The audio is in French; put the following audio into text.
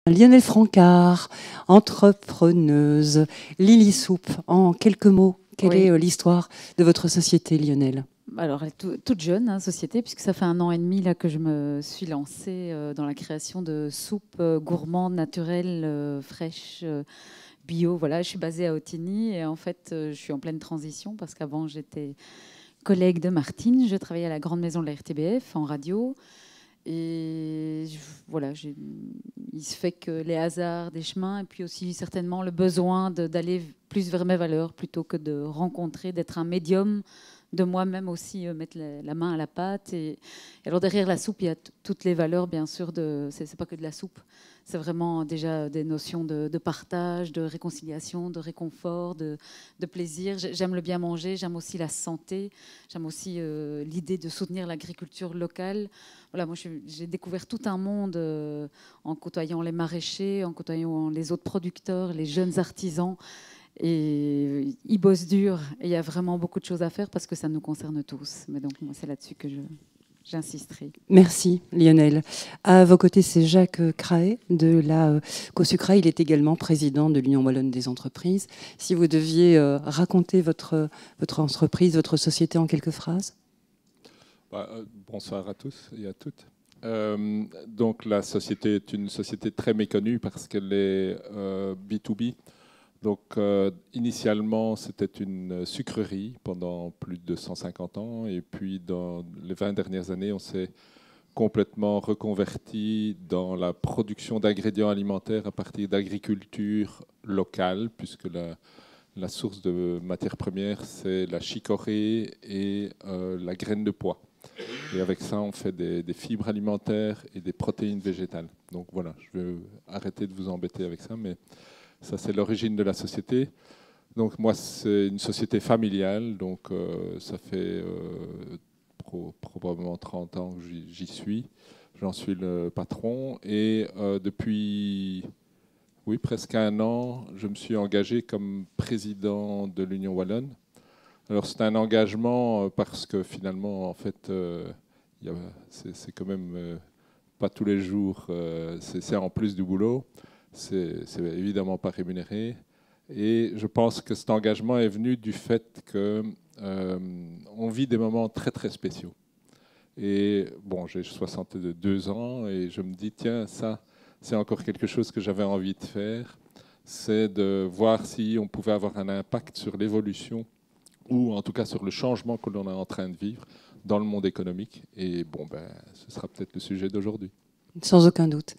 Lionel Francard, entrepreneuse. Lily Soupe, en quelques mots, quelle est l'histoire de votre société, Lionel? Alors, elle est toute jeune, hein, société, puisque ça fait 1 an et demi là, que je me suis lancée dans la création de soupes gourmandes, naturelles, fraîches, bio. Voilà, je suis basée à Otigny et en fait, je suis en pleine transition parce qu'avant, j'étais collègue de Martine. Je travaillais à la grande maison de la RTBF en radio. Et voilà, il se fait que les hasards des chemins et puis aussi certainement le besoin d'aller plus vers mes valeurs plutôt que de rencontrer, d'être un médium de moi-même aussi, mettre la main à la pâte. Et alors derrière la soupe, il y a toutes les valeurs, bien sûr. C'est pas que de la soupe, c'est vraiment déjà des notions de partage, de réconciliation, de réconfort, de plaisir. J'aime le bien manger, j'aime aussi la santé, j'aime aussi l'idée de soutenir l'agriculture locale. Voilà, moi j'ai découvert tout un monde en côtoyant les maraîchers, en côtoyant les autres producteurs, les jeunes artisans. Et ils bossent dur et il y a vraiment beaucoup de choses à faire parce que ça nous concerne tous. Mais donc moi c'est là-dessus que j'insisterai. Merci Lionel. À vos côtés, c'est Jacques Craé de la COSUCRA. Il est également président de l'Union wallonne des entreprises. Si vous deviez raconter votre entreprise, votre société en quelques phrases. Bonsoir à tous et à toutes. Donc la société est une société très méconnue parce qu'elle est B2B. Donc initialement c'était une sucrerie pendant plus de 150 ans et puis dans les 20 dernières années on s'est complètement reconverti dans la production d'ingrédients alimentaires à partir d'agriculture locale puisque la source de matières premières c'est la chicorée et la graine de pois. Et avec ça, on fait des fibres alimentaires et des protéines végétales. Donc voilà, je vais arrêter de vous embêter avec ça, mais ça, c'est l'origine de la société. Donc moi, c'est une société familiale, donc ça fait probablement 30 ans que j'y suis. J'en suis le patron et depuis presque 1 an, je me suis engagé comme président de l'Union wallonne. Alors c'est un engagement parce que finalement, en fait, c'est quand même pas tous les jours, c'est en plus du boulot, c'est évidemment pas rémunéré. Et je pense que cet engagement est venu du fait qu'on vit des moments très très spéciaux. Et bon, j'ai 62 ans et je me dis, tiens, ça, c'est encore quelque chose que j'avais envie de faire, c'est de voir si on pouvait avoir un impact sur l'évolution ou en tout cas sur le changement que l'on est en train de vivre dans le monde économique. Et bon, ce sera peut-être le sujet d'aujourd'hui. Sans aucun doute.